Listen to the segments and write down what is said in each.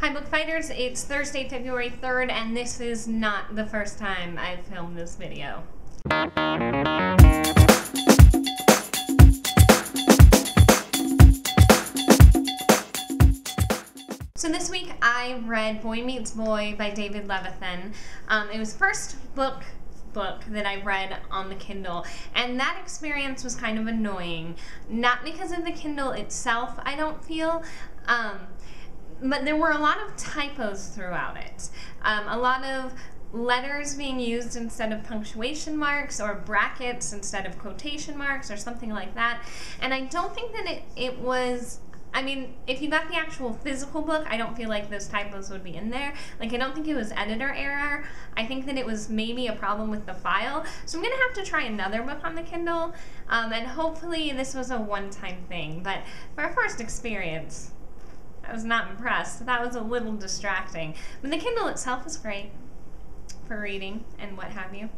Hi Book Fighters, it's Thursday, February 3rd, and this is not the first time I've filmed this video. So this week I read Boy Meets Boy by David Levithan. It was the first book that I read on the Kindle, and that experience was kind of annoying. Not because of the Kindle itself, I don't feel, but there were a lot of typos throughout it. A lot of letters being used instead of punctuation marks, or brackets instead of quotation marks, or something like that. And I don't think that it was, I mean, if you got the actual physical book, I don't feel like those typos would be in there. Like, I don't think it was editor error. I think that it was maybe a problem with the file. So I'm going to have to try another book on the Kindle, and hopefully this was a one-time thing. But for a first experience, I was not impressed. That was a little distracting. But the Kindle itself is great for reading and what have you.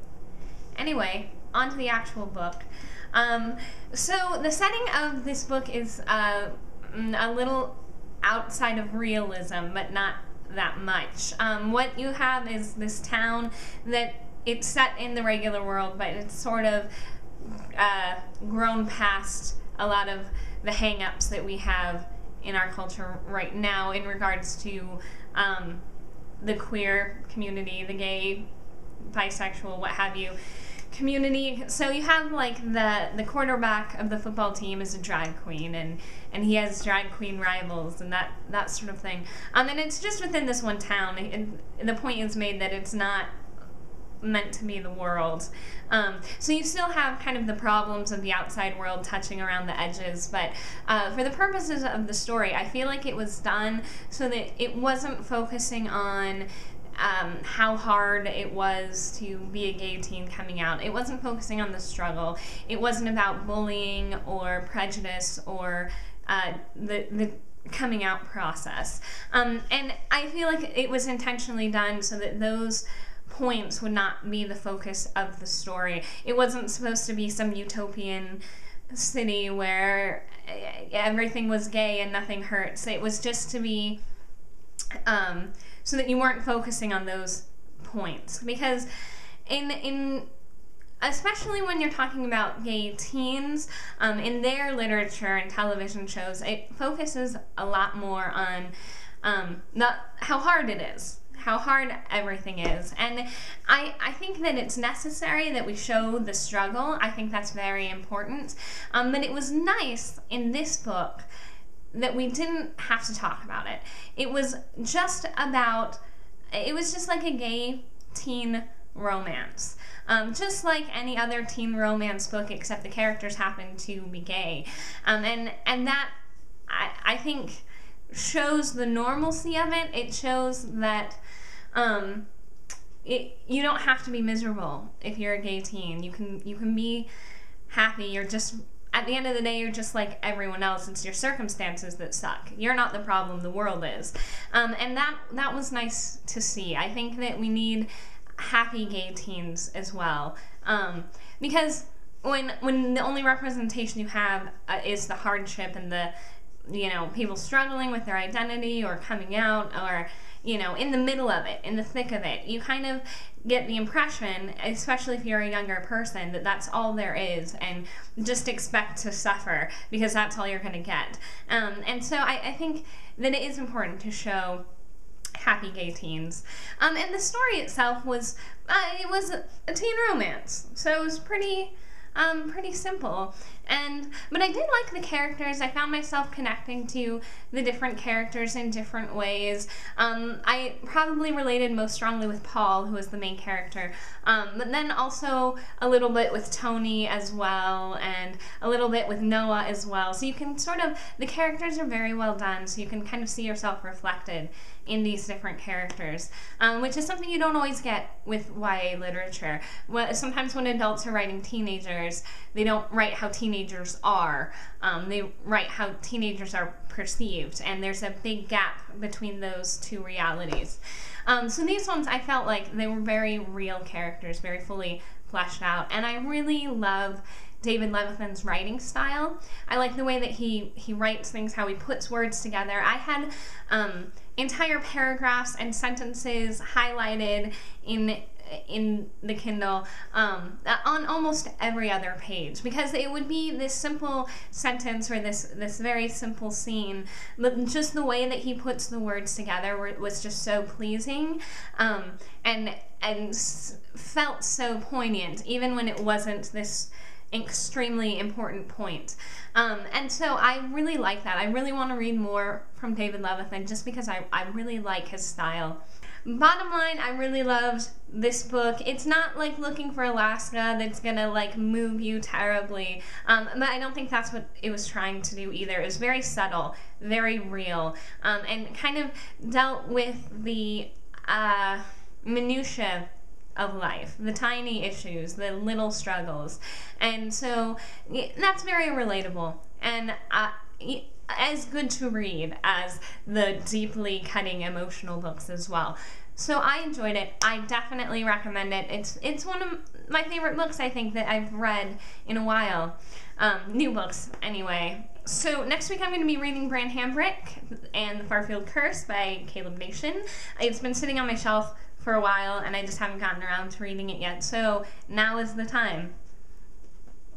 Anyway, on to the actual book. So the setting of this book is a little outside of realism, but not that much. What you have is this town that it's set in the regular world, but it's sort of grown past a lot of the hang-ups that we have in our culture right now in regards to the queer community, the gay, bisexual, what have you, community. So you have like the quarterback of the football team is a drag queen, and he has drag queen rivals and that sort of thing. And it's just within this one town, and the point is made that it's not meant to be the world. So you still have kind of the problems of the outside world touching around the edges, but for the purposes of the story, I feel like it was done so that it wasn't focusing on how hard it was to be a gay teen coming out. It wasn't focusing on the struggle. It wasn't about bullying or prejudice or the coming out process. And I feel like it was intentionally done so that those points would not be the focus of the story. It wasn't supposed to be some utopian city where everything was gay and nothing hurts. It was just to be so that you weren't focusing on those points, because in especially when you're talking about gay teens, in their literature and television shows, it focuses a lot more on not how hard it is, how hard everything is. And I think that it's necessary that we show the struggle. I think that's very important. But it was nice in this book that we didn't have to talk about it. It was just like a gay teen romance. Just like any other teen romance book, except the characters happen to be gay. And that, I think, shows the normalcy of it. It shows that you don't have to be miserable if you're a gay teen. You can be happy. You're just, at the end of the day, you're just like everyone else. It's your circumstances that suck. You're not the problem, the world is. And that was nice to see. I think that we need happy gay teens as well. Because when the only representation you have is the hardship and the, people struggling with their identity or coming out, or, in the middle of it, in the thick of it, you kind of get the impression, especially if you're a younger person, that that's all there is, and just expect to suffer because that's all you're going to get. And so I think that it is important to show happy gay teens. And the story itself was, it was a teen romance, so it was pretty simple. But I did like the characters. I found myself connecting to the different characters in different ways. I probably related most strongly with Paul, who was the main character, but then also a little bit with Tony as well, and a little bit with Noah as well. So you can the characters are very well done, so you can kind of see yourself reflected in these different characters, which is something you don't always get with YA literature. Sometimes when adults are writing teenagers, they don't write how teenagers are. They write how teenagers are perceived, and there's a big gap between those two realities. So these ones, I felt like they were very real characters, very fully fleshed out, and I really love David Levithan's writing style. I like the way that he writes things, how he puts words together. I had entire paragraphs and sentences highlighted in the Kindle on almost every other page, because it would be this simple sentence or this very simple scene, but just the way that he puts the words together was just so pleasing, and felt so poignant, even when it wasn't this extremely important point. And so I really like that. I really want to read more from David Levithan just because I really like his style. Bottom line, I really loved this book. It's not like Looking for Alaska that's gonna like move you terribly, but I don't think that's what it was trying to do either. It was very subtle, very real, and kind of dealt with the minutiae of life, the tiny issues, the little struggles, and so that's very relatable and as good to read as the deeply cutting emotional books as well. So I enjoyed it. I definitely recommend it. It's one of my favorite books, I think, that I've read in a while. New books, anyway. So next week I'm going to be reading Bran Hambrick and The Farfield Curse by Caleb Nation. It's been sitting on my shelf for a while, and I just haven't gotten around to reading it yet, so now is the time.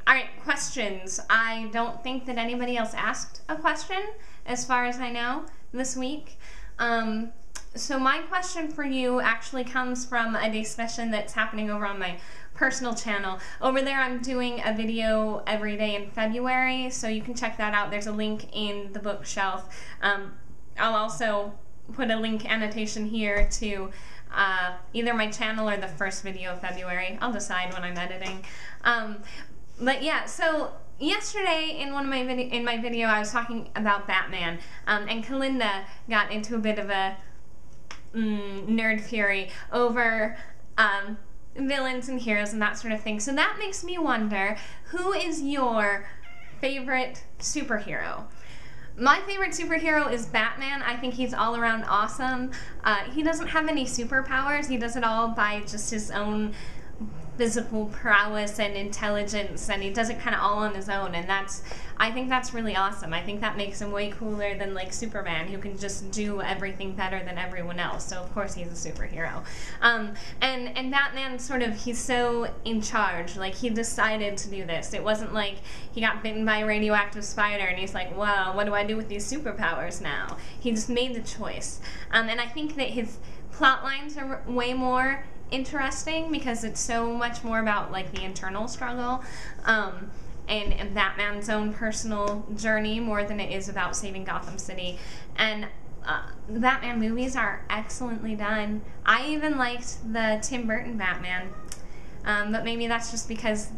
Alright, questions. I don't think that anybody else asked a question, as far as I know, this week. So my question for you actually comes from a discussion that's happening over on my personal channel. Over there I'm doing a video every day in February, so you can check that out. There's a link in the bookshelf. I'll also put a link annotation here to either my channel or the first video of February. I'll decide when I'm editing. But yeah, so yesterday in my video I was talking about Batman, and Kalinda got into a bit of a nerd fury over villains and heroes and that sort of thing. So that makes me wonder, who is your favorite superhero? My favorite superhero is Batman. I think he's all around awesome. He doesn't have any superpowers. He does it all by just his own physical prowess and intelligence, and he does it kind of all on his own, and I think that's really awesome. I think that makes him way cooler than like Superman, who can just do everything better than everyone else, so of course he's a superhero. And Batman, sort of, he's so in charge, like he decided to do this. It wasn't like he got bitten by a radioactive spider and he's like, well, what do I do with these superpowers now? He just made the choice. And I think that his plot lines are way more interesting because it's so much more about like the internal struggle and Batman's own personal journey more than it is about saving Gotham City. And the Batman movies are excellently done. I even liked the Tim Burton Batman, but maybe that's just because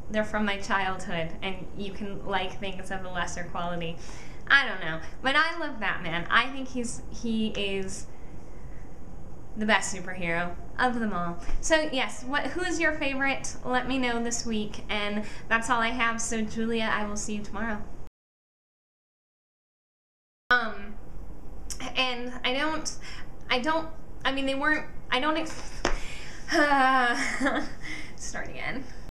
they're from my childhood and you can like things of a lesser quality. I don't know, but I love Batman. I think he is the best superhero of them all. So yes, who is your favorite? Let me know this week, and that's all I have. So Julia, I will see you tomorrow. And I mean, they weren't, start again.